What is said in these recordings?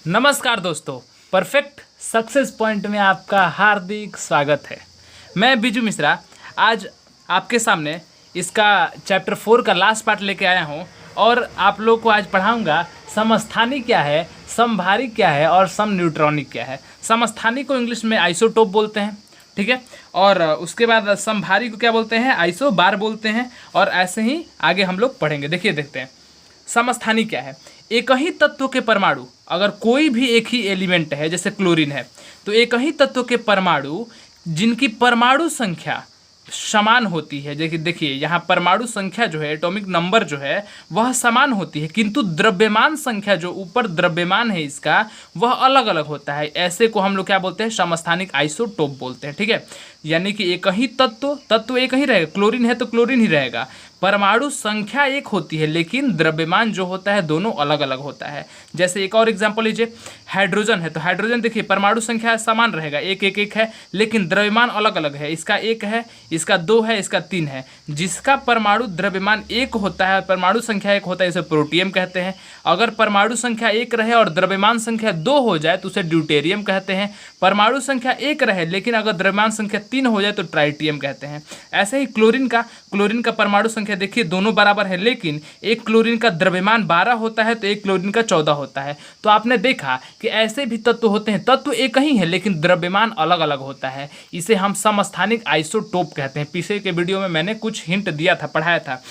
नमस्कार दोस्तों, perfect success point में आपका हार्दिक स्वागत है। मैं बिजू मिश्रा आज आपके सामने इसका चैप्टर 4 का लास्ट पार्ट लेके आया हूँ और आप लोग को आज पढ़ाऊँगा समस्थानी क्या है, समभारी क्या है और सम न्यूट्रॉनिक क्या है। समस्थानी को इंग्लिश में आइसोटोप बोलते हैं, ठीक है। और उसके बाद समभारी को क्या बोलते हैं, आइसोबार बोलते हैं। और ऐसे ही आगे हम लोग पढ़ेंगे। देखिए देखते हैं समस्थानी क्या है। एक ही तत्व के परमाणु, अगर कोई भी एक ही एलिमेंट है जैसे क्लोरीन है, तो एक ही तत्व के परमाणु जिनकी परमाणु संख्या समान होती है, देखिए यहाँ परमाणु संख्या जो है, एटॉमिक नंबर जो है वह समान होती है, किंतु द्रव्यमान संख्या जो ऊपर द्रव्यमान है इसका वह अलग अलग होता है। ऐसे को हम लोग क्या बोलते हैं, समस्थानिक आइसोटोप बोलते हैं, ठीक है। यानी कि एक ही तत्व एक ही रहेगा, क्लोरीन है तो क्लोरीन ही रहेगा, परमाणु संख्या एक होती है लेकिन द्रव्यमान जो होता है दोनों अलग अलग होता है। जैसे एक और एग्जांपल लीजिए, हाइड्रोजन है तो हाइड्रोजन देखिए परमाणु संख्या समान रहेगा, एक एक एक है, लेकिन द्रव्यमान अलग अलग है। इसका एक है, इसका दो है, इसका तीन है। जिसका परमाणु द्रव्यमान एक होता है, परमाणु संख्या एक होता है, इसे प्रोटियम कहते हैं। अगर परमाणु संख्या एक रहे और द्रव्यमान संख्या दो हो जाए तो उसे ड्यूटेरियम कहते हैं। परमाणु संख्या एक रहे लेकिन अगर द्रव्यमान संख्या तीन हो जाए तो ट्राइटियम कहते हैं। ऐसे ही क्लोरीन का परमाणु संख्या देखिए दोनों बराबर है, लेकिन एक क्लोरीन का द्रव्यमान 12 होता है तो एक क्लोरीन का 14 होता है। तो आपने देखा कि ऐसे भी तत्व होते हैं, तत्व एक ही है लेकिन द्रव्यमान अलग अलग होता है। इसे हम समस्थानिक आइसोटोप कहते हैं। पीछे के वीडियो में मैंने कुछ हिंट दिया था, पढ़ाया था।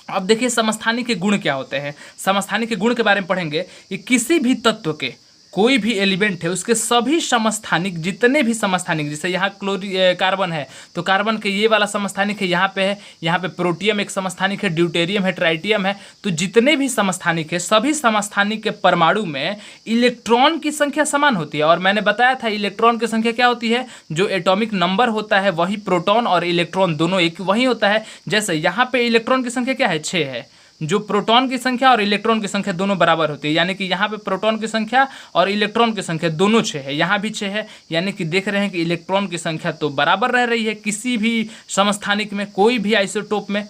अब देखिए समस्थानी के गुण क्या होते हैं। समस्थानी के गुण के बारे में पढ़ेंगे कि किसी भी तत्व के कोई भी एलिमेंट है उसके सभी समस्थानिक, जितने भी समस्थानिक, जैसे यहाँ कार्बन है तो कार्बन के ये वाला समस्थानिक है, यहाँ पे है, यहाँ पे प्रोटियम एक समस्थानिक है, ड्यूटेरियम है, ट्राइटियम है। तो जितने भी समस्थानिक है सभी समस्थानिक के परमाणु में इलेक्ट्रॉन की संख्या समान होती है। और मैंने बताया था इलेक्ट्रॉन की संख्या क्या होती है, जो एटॉमिक नंबर होता है वही प्रोटॉन और इलेक्ट्रॉन दोनों एक वही होता है। जैसे यहाँ पे इलेक्ट्रॉन की संख्या क्या है, 6 है, जो प्रोटॉन की संख्या और इलेक्ट्रॉन की संख्या दोनों बराबर होती है। यानी कि यहाँ पे प्रोटॉन की संख्या और इलेक्ट्रॉन की संख्या दोनों 6 है, यहाँ भी 6 है। यानी कि देख रहे हैं कि इलेक्ट्रॉन की संख्या तो बराबर रह रही है, किसी भी समस्थानिक में कोई भी आइसोटोप में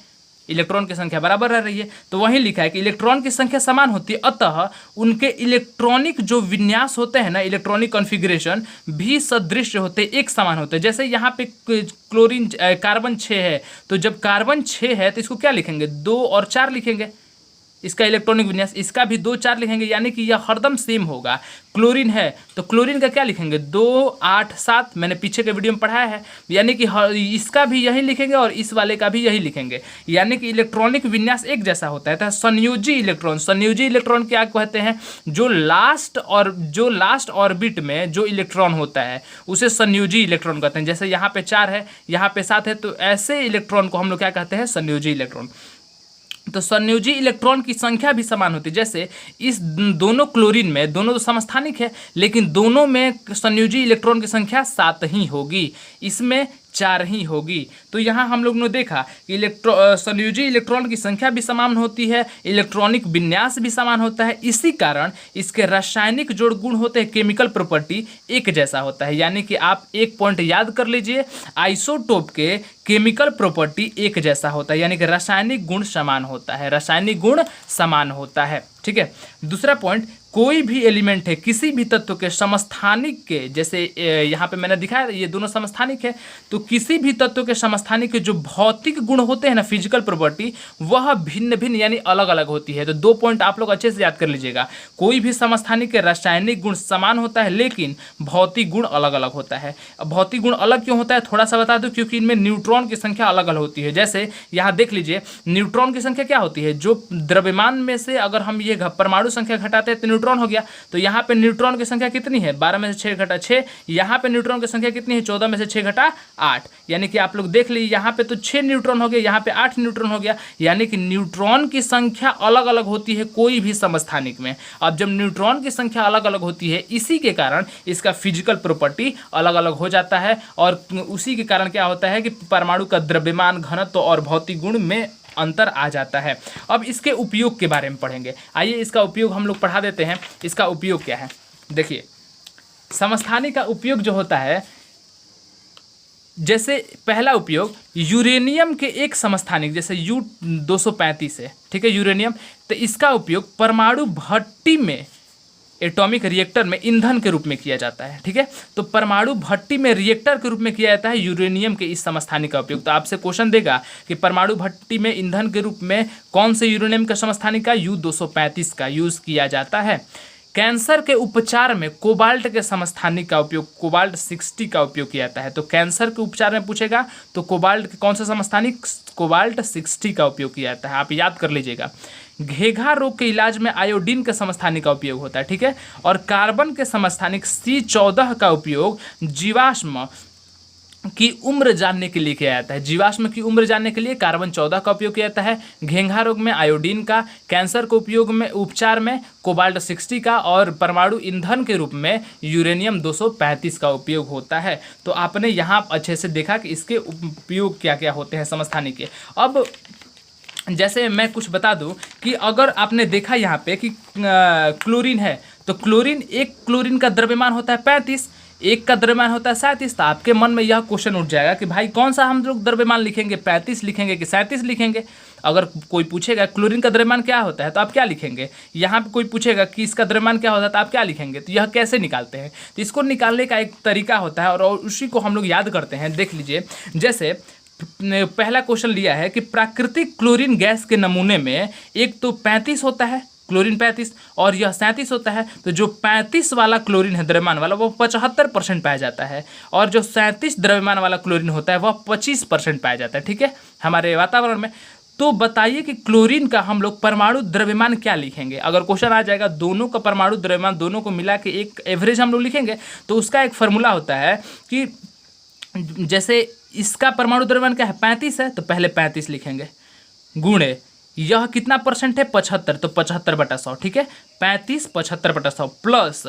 इलेक्ट्रॉन की संख्या बराबर रह रही है। तो वहीं लिखा है कि इलेक्ट्रॉन की संख्या समान होती है, अतः उनके इलेक्ट्रॉनिक जो विन्यास होते हैं ना, इलेक्ट्रॉनिक कॉन्फ़िगरेशन भी सदृश होते, एक समान होते हैं। जैसे यहाँ पे कार्बन 6 है, तो जब कार्बन 6 है तो इसको क्या लिखेंगे, 2 और 4 लिखेंगे, इसका इलेक्ट्रॉनिक विन्यास। इसका भी 2 4 लिखेंगे, यानी कि यह हरदम सेम होगा। क्लोरीन है तो क्लोरीन का क्या लिखेंगे, 2 8 7, मैंने पीछे के वीडियो में पढ़ाया है। यानी कि इसका भी यही लिखेंगे और इस वाले का भी यही लिखेंगे। यानी कि इलेक्ट्रॉनिक विन्यास एक जैसा होता है। तो संयोजी इलेक्ट्रॉन क्या कहते हैं, जो लास्ट ऑर्बिट में जो इलेक्ट्रॉन होता है उसे संयोजी इलेक्ट्रॉन कहते हैं। जैसे यहाँ पे 4 है, यहाँ पे 7 है, तो ऐसे इलेक्ट्रॉन को हम लोग क्या कहते हैं, संयोजी इलेक्ट्रॉन। तो संयोजी इलेक्ट्रॉन की संख्या भी समान होती है। जैसे इस दोनों क्लोरीन में, दोनों तो समस्थानिक है लेकिन दोनों में संयोजी इलेक्ट्रॉन की संख्या 7 ही होगी, इसमें 4 ही होगी। तो यहाँ हम लोग ने देखा कि संयोजी इलेक्ट्रॉन की संख्या भी समान होती है, इलेक्ट्रॉनिक विन्यास भी समान होता है। इसी कारण इसके रासायनिक जोड़ गुण होते हैं, केमिकल प्रॉपर्टी एक जैसा होता है। यानी कि आप एक पॉइंट याद कर लीजिए, आइसोटोप के केमिकल प्रॉपर्टी एक जैसा होता है, यानी कि रासायनिक गुण समान होता है, रासायनिक गुण समान होता है, ठीक है। दूसरा पॉइंट, कोई भी एलिमेंट है किसी भी तत्व के समस्थानिक के, जैसे यहाँ पे मैंने दिखाया ये दोनों समस्थानिक है, तो किसी भी तत्व के समस्थानिक के जो भौतिक गुण होते हैं ना, फिजिकल प्रॉपर्टी, वह भिन्न भिन्न यानी अलग अलग होती है। तो 2 पॉइंट आप लोग अच्छे से याद कर लीजिएगा, कोई भी समस्थानिक के रासायनिक गुण समान होता है लेकिन भौतिक गुण अलग अलग होता है। अब भौतिक गुण अलग क्यों होता है थोड़ा सा बता दूं, क्योंकि इनमें न्यूट्रॉन की संख्या अलग अलग होती है। जैसे यहाँ देख लीजिए, न्यूट्रॉन की संख्या क्या होती है, जो द्रव्यमान में से अगर हम ये परमाणु संख्या घटाते हैं तो न्यूट्रॉन हो गया। तो यहाँ पे न्यूट्रॉन की संख्या कितनी है, 12 में से 6 घटा 6। यहाँ पे न्यूट्रॉन की संख्या कितनी है, 14 में से 6 घटा 8। यानी कि आप लोग देख लीजिए, यहाँ पे तो 6 न्यूट्रॉन हो गया, यहाँ पे 8 न्यूट्रॉन हो गया। यानी कि न्यूट्रॉन की संख्या अलग अलग होती है कोई भी समस्थानिक में। अब जब न्यूट्रॉन की संख्या अलग अलग होती है, इसी के कारण इसका फिजिकल प्रॉपर्टी अलग अलग हो जाता है। और उसी के कारण क्या होता है कि परमाणु का द्रव्यमान, घनत्व और भौतिक गुण में अंतर आ जाता है। अब इसके उपयोग के बारे में पढ़ेंगे। आइए इसका उपयोग हम लोग पढ़ा देते हैं। इसका उपयोग क्या है, देखिए समस्थानी का उपयोग जो होता है, जैसे पहला उपयोग, यूरेनियम के एक समस्थानिक, जैसे U235 है, ठीक है, यूरेनियम, तो इसका उपयोग परमाणु भट्टी में एटॉमिक रिएक्टर में ईंधन के रूप में किया जाता है। ठीक है, तो परमाणु भट्टी में रिएक्टर के रूप में किया जाता है यूरेनियम के इस समस्थानिक का उपयोग। तो आपसे क्वेश्चन देगा कि परमाणु भट्टी में ईंधन के रूप में कौन से यूरेनियम का समस्थानिक का U-235 का यूज किया जाता है। कैंसर के उपचार में कोबाल्ट के समस्थानिक का उपयोग कोबाल्ट 60 का उपयोग किया जाता है। तो कैंसर के उपचार में पूछेगा तो कोबाल्ट के कौन सा समस्थानिक कोबाल्ट 60 का उपयोग किया जाता है, आप याद कर लीजिएगा। घेघा रोग के इलाज में आयोडीन के समस्थानिक का उपयोग होता है। ठीक है, और कार्बन के समस्थानिक C14 का उपयोग जीवाश्म की उम्र जानने के लिए किया जाता है। जीवाश्म की उम्र जानने के लिए कार्बन 14 का उपयोग किया जाता है। घेंघा रोग में आयोडीन का, कैंसर के उपयोग में उपचार में कोबाल्ट 60 का, और परमाणु ईंधन के रूप में यूरेनियम 235 का उपयोग होता है। तो आपने यहाँ अच्छे से देखा कि इसके उपयोग क्या क्या होते हैं समस्थानिक के। अब जैसे मैं कुछ बता दूं कि अगर आपने देखा यहाँ पे कि क्लोरीन है, तो क्लोरीन, एक क्लोरीन का द्रव्यमान होता है 35, एक का द्रव्यमान होता है 37। तो आपके मन में यह क्वेश्चन उठ जाएगा कि भाई कौन सा हम लोग द्रव्यमान लिखेंगे, 35 लिखेंगे कि 37 लिखेंगे। अगर कोई पूछेगा क्लोरीन का द्रव्यमान क्या होता है तो आप क्या लिखेंगे। यहाँ पे कोई पूछेगा कि इसका द्रव्यमान क्या होता है तो आप क्या लिखेंगे। तो यह कैसे निकालते हैं, तो इसको निकालने का एक तरीका होता है और उसी को हम लोग याद करते हैं। देख लीजिए, जैसे पहला क्वेश्चन लिया है कि प्राकृतिक क्लोरीन गैस के नमूने में एक तो 35 होता है, क्लोरीन 35, और यह 37 होता है। तो जो 35 वाला क्लोरीन है द्रव्यमान वाला वो 75% पाया जाता है, और जो 37 द्रव्यमान वाला क्लोरीन होता है वह 25% पाया जाता है। ठीक है, हमारे वातावरण में। तो बताइए कि क्लोरीन का हम लोग परमाणु द्रव्यमान क्या लिखेंगे। अगर क्वेश्चन आ जाएगा दोनों का परमाणु द्रव्यमान दोनों को मिला के एक एवरेज हम लोग लिखेंगे, तो उसका एक फॉर्मूला होता है कि जैसे इसका परमाणु द्रव्यमान क्या है 35 है, तो पहले 35 लिखेंगे, गुणे यह कितना परसेंट है 75, तो 75/100। ठीक है, 35 75/100 प्लस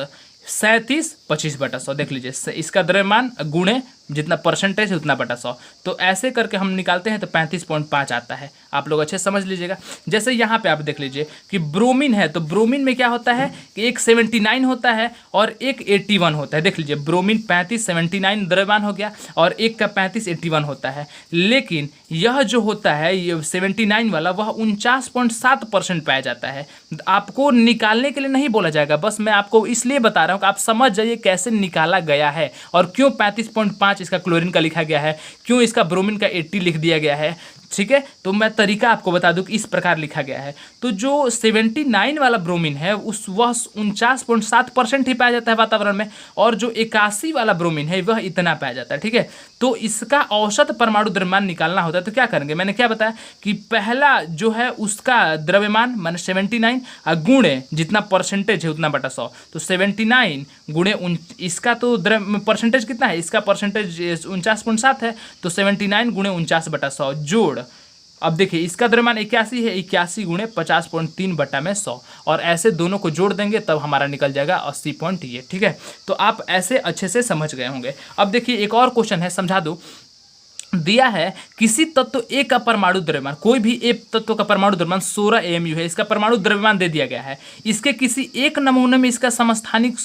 37 25/100। देख लीजिए, इसका द्रव्यमान गुणे जितना परसेंटेज है उतना बटा 100। तो ऐसे करके हम निकालते हैं तो 35.5 आता है। आप लोग अच्छे समझ लीजिएगा। जैसे यहाँ पे आप देख लीजिए कि ब्रोमीन है, तो ब्रोमीन में क्या होता है कि एक 79 होता है और एक 81 होता है। देख लीजिए, ब्रोमीन 35 79 द्रव्यमान हो गया और एक का 35 81 होता है। लेकिन यह जो होता है ये 79 वाला वह 49.7% पाया जाता है। आपको निकालने के लिए नहीं बोला जाएगा, बस मैं आपको इसलिए बता रहा हूँ कि आप समझ जाइए कैसे निकाला गया है और क्यों 35.5 इसका क्लोरीन का लिखा गया है, क्यों इसका ब्रोमीन का 80 लिख दिया गया है। ठीक है, तो मैं तरीका आपको बता दूं कि इस प्रकार लिखा गया है। तो जो 79 वाला ब्रोमीन है उस वह 49.7% ही पाया जाता है वातावरण में, और जो 81 वाला ब्रोमीन है वह इतना पाया जाता है। ठीक है, तो इसका औसत परमाणु द्रव्यमान निकालना होता है। तो क्या करेंगे, मैंने क्या बताया कि पहला जो है उसका द्रव्यमान माने 79 गुणे जितना परसेंटेज है उतना बटा 100। तो 79 गुणे इसका तो परसेंटेज कितना है, इसका परसेंटेज 49.7 है, तो 79 गुणे 49/100 जोड़। अब देखिए इसका द्रव्यमान 81 है, 81 गुणे 50.3/100, और ऐसे दोनों को जोड़ देंगे तब हमारा निकल जाएगा 80 पॉइंट ये। ठीक है, तो आप ऐसे अच्छे से समझ गए होंगे। अब देखिए एक और क्वेश्चन है, समझा दूं। दिया है किसी तत्व ए का परमाणु द्रव्यमान, कोई भी ए तत्व का परमाणु द्रव्यमान 16 AMU है, इसका परमाणु द्रव्यमान दे दिया गया है। इसके किसी एक नमूने में इसका समस्थानिक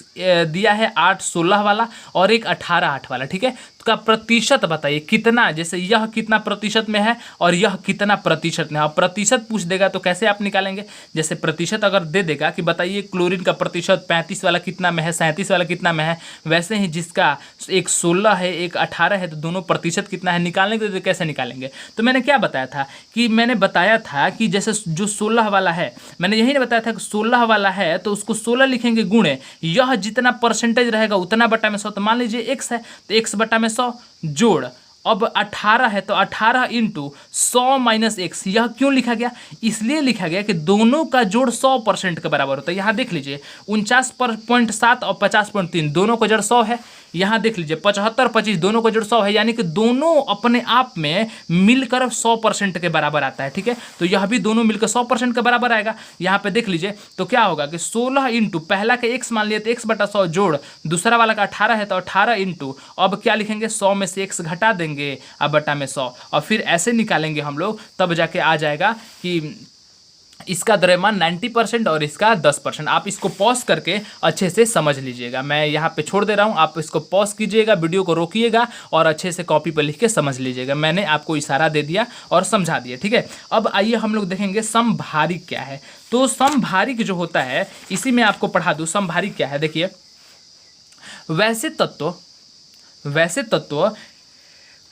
दिया है 8-16 वाला और एक 18-8 वाला। ठीक है, का प्रतिशत बताइए कितना, जैसे यह कितना प्रतिशत में है और यह कितना प्रतिशत में है। और प्रतिशत पूछ देगा तो कैसे आप निकालेंगे, जैसे प्रतिशत अगर दे देगा कि बताइए क्लोरीन का प्रतिशत 35 वाला कितना में है, 37 वाला कितना में है, वैसे ही जिसका एक 16 है एक 18 है तो दोनों प्रतिशत कितना है निकालने के लिए तो कैसे निकालेंगे। तो मैंने क्या बताया था कि मैंने बताया था कि जैसे जो 16 वाला है, मैंने यही नहीं बताया था कि 16 वाला है तो उसको 16 लिखेंगे गुणे यह जितना परसेंटेज रहेगा उतना बटा में 100। तो मान लीजिए x है तो x बटा में 100 जोड़, अब 18 है तो 18 इंटू 100 माइनस x। यह क्यों लिखा गया, इसलिए लिखा गया कि दोनों का जोड़ 100% के बराबर होता है। यहाँ देख लीजिए 49.7 और 50.3 दोनों का जोड़ 100 है। यहाँ देख लीजिए 75-25 दोनों का जोड़ 100 है, यानी कि दोनों अपने आप में मिलकर 100% के बराबर आता है। ठीक है, तो यह भी दोनों मिलकर 100% के बराबर आएगा। यहाँ पे देख लीजिए तो क्या होगा कि 16 इंटू पहला का x मान लिया तो x बटा 100 जोड़ दूसरा वाला का 18 है तो 18 इंटू अब क्या लिखेंगे 100 में से x घटा देंगे अब बटा में 100, और फिर ऐसे निकालेंगे हम लोग, तब जाके आ जाएगा कि इसका द्रव्यमान 90% और इसका 10%। आप इसको पॉज करके अच्छे से समझ लीजिएगा। मैं यहाँ पे छोड़ दे रहा हूँ, आप इसको पॉज कीजिएगा, वीडियो को रोकिएगा और अच्छे से कॉपी पर लिख के समझ लीजिएगा। मैंने आपको इशारा दे दिया और समझा दिया, ठीक है। अब आइए हम लोग देखेंगे समभारिक क्या है। तो समभारिक जो होता है, इसी में आपको पढ़ा दूँ समभारिक क्या है। देखिए, वैसे तत्व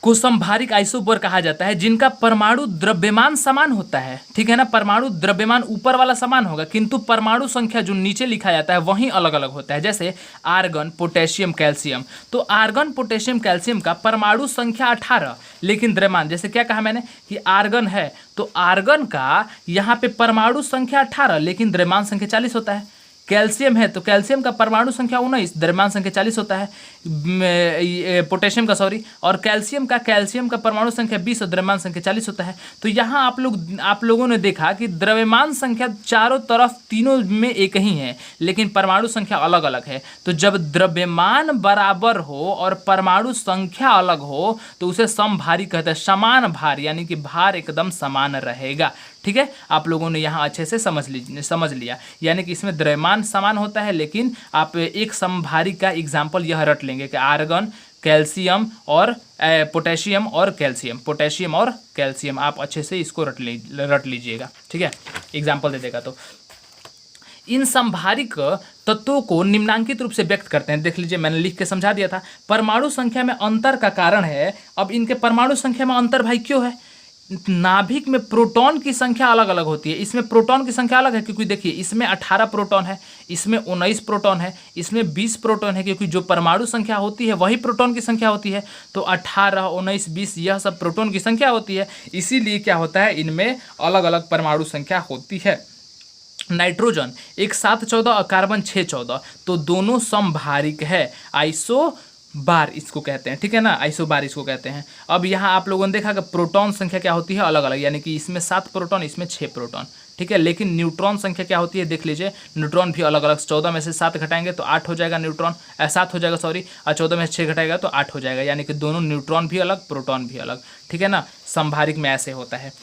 को समभारिक आइसोबर कहा जाता है जिनका परमाणु द्रव्यमान समान होता है, ठीक है ना। परमाणु द्रव्यमान ऊपर वाला समान होगा, किंतु परमाणु संख्या जो नीचे लिखा जाता है वहीं अलग अलग होता है। जैसे आर्गन, पोटेशियम, कैल्शियम। तो आर्गन, पोटेशियम, कैल्शियम का परमाणु संख्या 18, लेकिन द्रव्यमान, जैसे क्या कहा मैंने कि आर्गन है तो आर्गन का यहाँ पे परमाणु संख्या 18 लेकिन द्रव्यमान संख्या 40 होता है। कैल्शियम है तो कैल्शियम का परमाणु संख्या 19, द्रव्यमान संख्या 40 होता है। पोटेशियम का और कैल्शियम का परमाणु संख्या 20 और द्रव्यमान संख्या 40 होता है। तो यहाँ आप लोगों ने देखा कि द्रव्यमान संख्या चारों तरफ तीनों में एक ही है, लेकिन परमाणु संख्या अलग अलग है। तो जब द्रव्यमान बराबर हो और परमाणु संख्या अलग हो तो उसे समभारी कहते हैं। समान भार यानी कि भार एकदम समान रहेगा, ठीक है। आप लोगों ने यहाँ अच्छे से समझ लिया, यानी कि इसमें द्रव्यमान समान होता है, लेकिन आप एक समभारी का एग्जाम्पल यह रट लेंगे कि आर्गन, कैल्शियम और पोटेशियम और कैल्शियम, आप अच्छे से इसको रट लीजिएगा, ठीक है। एग्जाम्पल दे देगा तो इन समभारिक तत्वों को निम्नांकित रूप से व्यक्त करते हैं। देख लीजिए, मैंने लिख के समझा दिया था। परमाणु संख्या में अंतर का कारण है। अब इनके परमाणु संख्या में अंतर भाई क्यों है? नाभिक में प्रोटॉन की संख्या अलग अलग होती है। इसमें प्रोटॉन की संख्या अलग है क्योंकि देखिए इसमें 18 प्रोटॉन है, इसमें 19 प्रोटॉन है, इसमें 20 प्रोटॉन है, क्योंकि जो परमाणु संख्या होती है वही प्रोटॉन की संख्या होती है। तो 18, 19, 20 यह सब प्रोटॉन की संख्या होती है, इसीलिए क्या होता है, इनमें अलग अलग परमाणु संख्या होती है। नाइट्रोजन एक 7, 14 और कार्बन 6, 14, तो दोनों समभारिक है। आइसोबार इसको कहते हैं, ठीक है ना, आइसोबार इसको कहते हैं। अब यहाँ आप लोगों ने देखा कि प्रोटॉन संख्या क्या होती है, अलग अलग, यानी कि इसमें 7 प्रोटॉन, इसमें 6 प्रोटॉन, ठीक है। लेकिन न्यूट्रॉन संख्या क्या होती है, देख लीजिए, न्यूट्रॉन भी अलग अलग। 14 में से 7 घटाएंगे तो 8 हो जाएगा न्यूट्रॉन, 7 हो जाएगा सॉरी, और 14 में से 6 घटाएगा तो 8 हो जाएगा, यानी कि दोनों न्यूट्रॉन भी अलग, प्रोटॉन भी अलग, ठीक है ना। समभारिक में ऐसे होता है।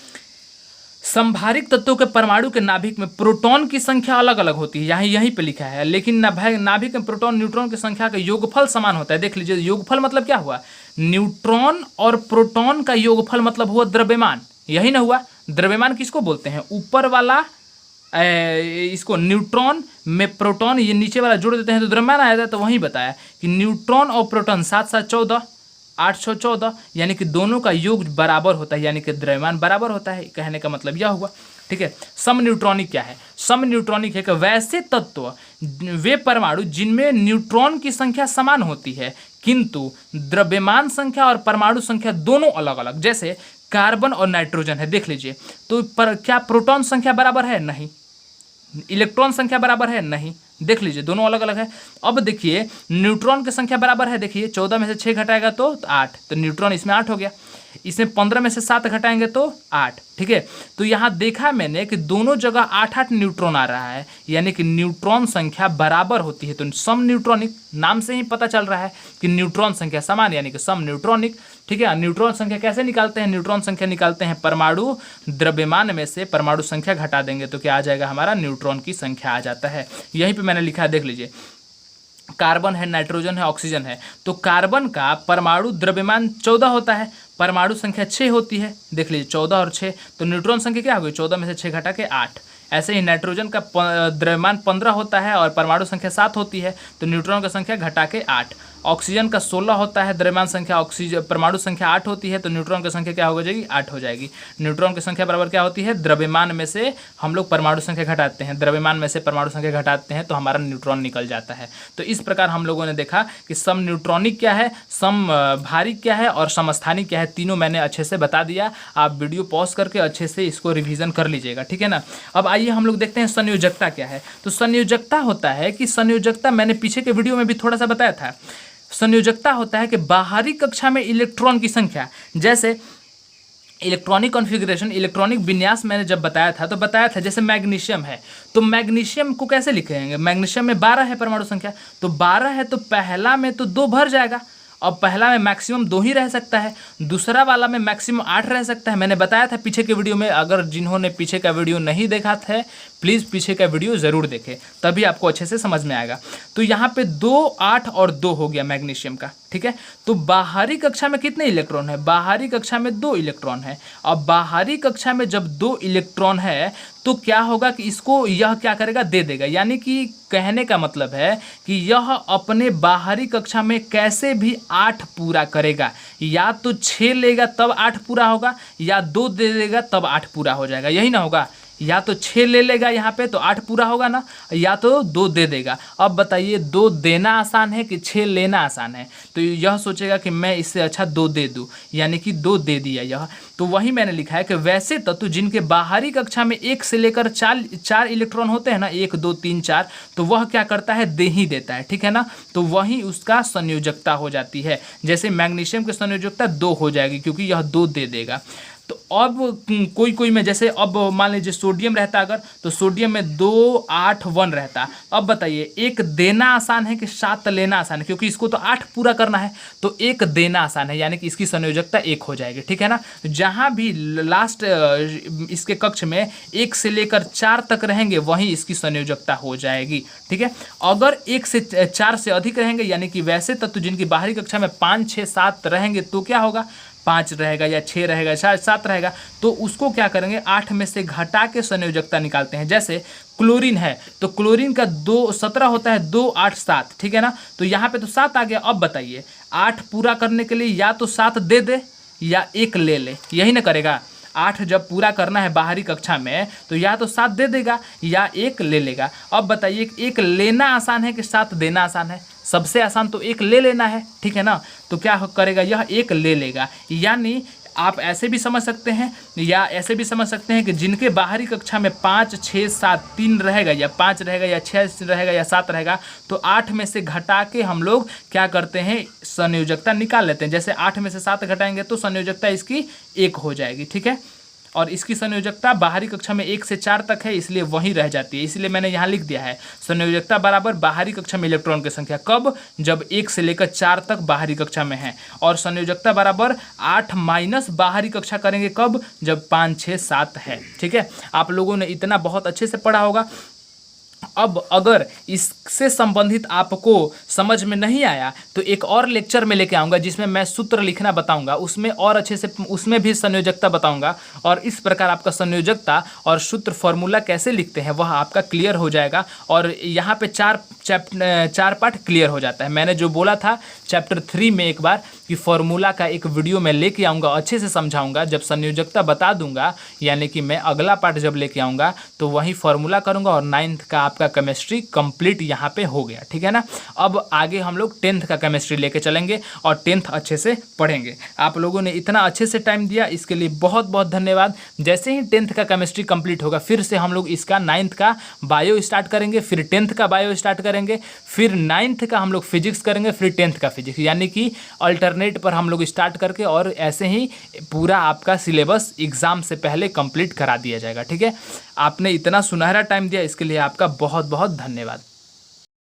समभारिक तत्वों के परमाणु के नाभिक में प्रोटॉन की संख्या अलग अलग होती है, यहीं पे लिखा है, लेकिन नाभिक में प्रोटॉन न्यूट्रॉन की संख्या का योगफल समान होता है। देख लीजिए, योगफल मतलब क्या हुआ, न्यूट्रॉन और प्रोटॉन का योगफल मतलब हुआ द्रव्यमान, यही ना हुआ। द्रव्यमान किसको बोलते हैं, ऊपर वाला इसको न्यूट्रॉन में प्रोटॉन, ये नीचे वाला जोड़ देते हैं तो द्रव्यमान आया था। तो वहीं बताया कि न्यूट्रॉन और प्रोटॉन 7, 7, 14, 8, 6, 14, यानी कि दोनों का योग बराबर होता है, यानी कि द्रव्यमान बराबर होता है। कहने का मतलब यह हुआ, ठीक है। समन्यूट्रॉनिक क्या है, समन्यूट्रॉनिक है कि वैसे तत्व, वे परमाणु जिनमें न्यूट्रॉन की संख्या समान होती है किंतु द्रव्यमान संख्या और परमाणु संख्या दोनों अलग अलग। जैसे कार्बन और नाइट्रोजन है, देख लीजिए, तो क्या प्रोटॉन संख्या बराबर है, नहीं। इलेक्ट्रॉन संख्या बराबर है, नहीं। देख लीजिए, दोनों अलग अलग है। अब देखिए, न्यूट्रॉन की संख्या बराबर है, देखिए 14 में से 6 घटाएगा तो 8, तो न्यूट्रॉन इसमें 8 हो गया। इसमें 15 में से 7 घटाएंगे तो 8, ठीक है। तो यहाँ देखा मैंने कि दोनों जगह 8-8 न्यूट्रॉन आ रहा है, यानी कि न्यूट्रॉन संख्या बराबर होती है। तो सम न्यूट्रॉनिक, नाम से ही पता चल रहा है कि न्यूट्रॉन संख्या समान, यानी कि सम न्यूट्रॉनिक, ठीक है। न्यूट्रॉन संख्या कैसे निकालते हैं, न्यूट्रॉन संख्या निकालते हैं परमाणु द्रव्यमान में से परमाणु संख्या घटा देंगे तो क्या आ जाएगा, हमारा न्यूट्रॉन की संख्या आ जाता है। यहीं पर मैंने लिखा है, देख लीजिए, कार्बन है, नाइट्रोजन है, ऑक्सीजन है। तो कार्बन का परमाणु द्रव्यमान 14 होता है, परमाणु संख्या 6 होती है। देख लीजिए, 14 और 6, तो न्यूट्रॉन संख्या क्या हो गई, 14 में से 6 घटा के 8। ऐसे ही नाइट्रोजन का द्रव्यमान 15 होता है और परमाणु संख्या 7 होती है, तो न्यूट्रॉन की संख्या घटा के 8। ऑक्सीजन का 16 होता है, द्रव्यमान संख्या, ऑक्सीजन परमाणु संख्या 8 होती है, तो न्यूट्रॉन की संख्या क्या हो जाएगी, 8 हो जाएगी। न्यूट्रॉन की संख्या बराबर क्या होती है, द्रव्यमान में से हम लोग परमाणु संख्या घटाते हैं, द्रव्यमान में से परमाणु संख्या घटाते हैं तो हमारा न्यूट्रॉन निकल जाता है। तो इस प्रकार हम लोगों ने देखा कि सम न्यूट्रॉनिक क्या है, समभारिक क्या है और समस्थानिक क्या है, तीनों मैंने अच्छे से बता दिया। आप वीडियो पॉज करके अच्छे से इसको रिवीजन कर लीजिएगा, ठीक है ना। अब आइए हम लोग देखते हैं संयोजकता क्या है। तो संयोजकता होता है कि संयोजकता मैंने पीछे के वीडियो में भी थोड़ा सा बताया था। संयोजकता होता है कि बाहरी कक्षा में इलेक्ट्रॉन की संख्या, जैसे इलेक्ट्रॉनिक कॉन्फ़िगरेशन, इलेक्ट्रॉनिक विन्यास मैंने जब बताया था, जैसे मैग्नीशियम है, तो मैग्नीशियम को कैसे लिखेंगे, मैग्नीशियम में 12 है परमाणु संख्या, तो 12 है तो पहला में तो 2 भर जाएगा अब पहला में मैक्सिमम 2 ही रह सकता है, दूसरा वाला में मैक्सिमम 8 रह सकता है। मैंने बताया था पीछे के वीडियो में, अगर जिन्होंने पीछे का वीडियो नहीं देखा था प्लीज़ पीछे का वीडियो ज़रूर देखें, तभी आपको अच्छे से समझ में आएगा। तो यहाँ पे 2, 8 और 2 हो गया मैग्नीशियम का, ठीक है। तो बाहरी कक्षा में कितने इलेक्ट्रॉन है? बाहरी कक्षा में 2 इलेक्ट्रॉन है। अब बाहरी कक्षा में जब 2 इलेक्ट्रॉन है तो क्या होगा कि इसको यह क्या करेगा, दे देगा। यानी कि कहने का मतलब है कि यह अपने बाहरी कक्षा में कैसे भी 8 पूरा करेगा, या तो 6 लेगा तब 8 पूरा होगा, या 2 दे देगा तब 8 पूरा हो जाएगा, यही ना होगा। या तो 6 ले लेगा यहाँ पे तो 8 पूरा होगा ना, या तो 2 दे देगा। अब बताइए 2 देना आसान है कि 6 लेना आसान है? तो यह सोचेगा कि मैं इससे अच्छा 2 दे दूं, यानी कि 2 दे दिया यह। तो वही मैंने लिखा है कि वैसे तत्व जिनके बाहरी कक्षा में 1 से लेकर 4 इलेक्ट्रॉन होते हैं ना, 1 2 3 4, तो वह क्या करता है, दे ही देता है, ठीक है ना। तो वही उसका संयोजकता हो जाती है। जैसे मैग्नीशियम की संयोजकता 2 हो जाएगी क्योंकि यह 2 दे देगा। तो अब कोई में जैसे अब मान लीजिए सोडियम रहता अगर, तो सोडियम में 2 8 1 रहता। अब बताइए 1 देना आसान है कि 7 लेना आसान है? क्योंकि इसको तो 8 पूरा करना है, तो 1 देना आसान है, यानी कि इसकी संयोजकता 1 हो जाएगी, ठीक है ना। जहाँ भी लास्ट इसके कक्ष में 1 से लेकर 4 तक रहेंगे वहीं इसकी संयोजकता हो जाएगी, ठीक है। अगर 1 से 4 से अधिक रहेंगे, यानी कि वैसे तत्व जिनकी बाहरी कक्षा में 5 6 7 रहेंगे, तो क्या होगा, 5 रहेगा या 6 रहेगा, 7 रहेगा, तो उसको क्या करेंगे, 8 में से घटा के संयोजकता निकालते हैं। जैसे क्लोरीन है तो क्लोरीन का 17 होता है, 2 8 7, ठीक है ना। तो यहाँ पे तो 7 आ गया। अब बताइए 8 पूरा करने के लिए या तो 7 दे दे या 1 ले ले, यही ना करेगा। 8 जब पूरा करना है बाहरी कक्षा में तो या तो 7 दे देगा या 1 ले लेगा। अब बताइए 1 लेना आसान है कि 7 देना आसान है? सबसे आसान तो 1 ले लेना है, ठीक है ना। तो क्या करेगा, यह 1 ले लेगा। यानी आप ऐसे भी समझ सकते हैं या ऐसे भी समझ सकते हैं कि जिनके बाहरी कक्षा में 5 6 7 3 रहेगा या 5 रहेगा या 6 रहेगा या 7 रहेगा, तो 8 में से घटा के हम लोग क्या करते हैं, संयोजकता निकाल लेते हैं। जैसे 8 में से 7 घटाएंगे तो संयोजकता इसकी 1 हो जाएगी, ठीक है। और इसकी संयोजकता बाहरी कक्षा में 1 से 4 तक है, इसलिए वही रह जाती है। इसलिए मैंने यहाँ लिख दिया है संयोजकता बराबर बाहरी कक्षा में इलेक्ट्रॉन की संख्या। कब? जब 1 से लेकर 4 तक बाहरी कक्षा में है। और संयोजकता बराबर 8 माइनस बाहरी कक्षा करेंगे कब? जब 5 6 7 है, ठीक है। आप लोगों ने इतना बहुत अच्छे से पढ़ा होगा। अब अगर इससे संबंधित आपको समझ में नहीं आया तो एक और लेक्चर में लेके आऊँगा जिसमें मैं सूत्र लिखना बताऊँगा, उसमें और अच्छे से चार्ट भी संयोजकता बताऊँगा, और इस प्रकार आपका संयोजकता और सूत्र फॉर्मूला कैसे लिखते हैं वह आपका क्लियर हो जाएगा। और यहाँ पे 4 पार्ट क्लियर हो जाता है। मैंने जो बोला था चैप्टर 3 में एक बार कि फॉर्मूला का एक वीडियो मैं लेके आऊँगा, अच्छे से समझाऊँगा, जब संयोजकता बता दूँगा, यानी कि मैं अगला पार्ट जब लेके आऊँगा तो वही फॉर्मूला करूँगा। और 9th का आपका केमिस्ट्री कंप्लीट यहाँ पे हो गया, ठीक है ना। अब आगे हम लोग 10th का केमिस्ट्री लेके चलेंगे और 10th अच्छे से पढ़ेंगे। आप लोगों ने इतना अच्छे से टाइम दिया, इसके लिए बहुत बहुत धन्यवाद। जैसे ही 10th का केमिस्ट्री कंप्लीट होगा फिर से हम लोग इसका 9th का बायो स्टार्ट करेंगे, फिर 10th का बायो स्टार्ट करेंगे, फिर 9th का हम लोग फिजिक्स करेंगे, फिर 10th का फिजिक्स, यानी कि अल्टरनेट पर हम लोग स्टार्ट करके और ऐसे ही पूरा आपका सिलेबस एग्ज़ाम से पहले कंप्लीट करा दिया जाएगा, ठीक है। आपने इतना सुनहरा टाइम दिया, इसके लिए आपका बहुत बहुत धन्यवाद।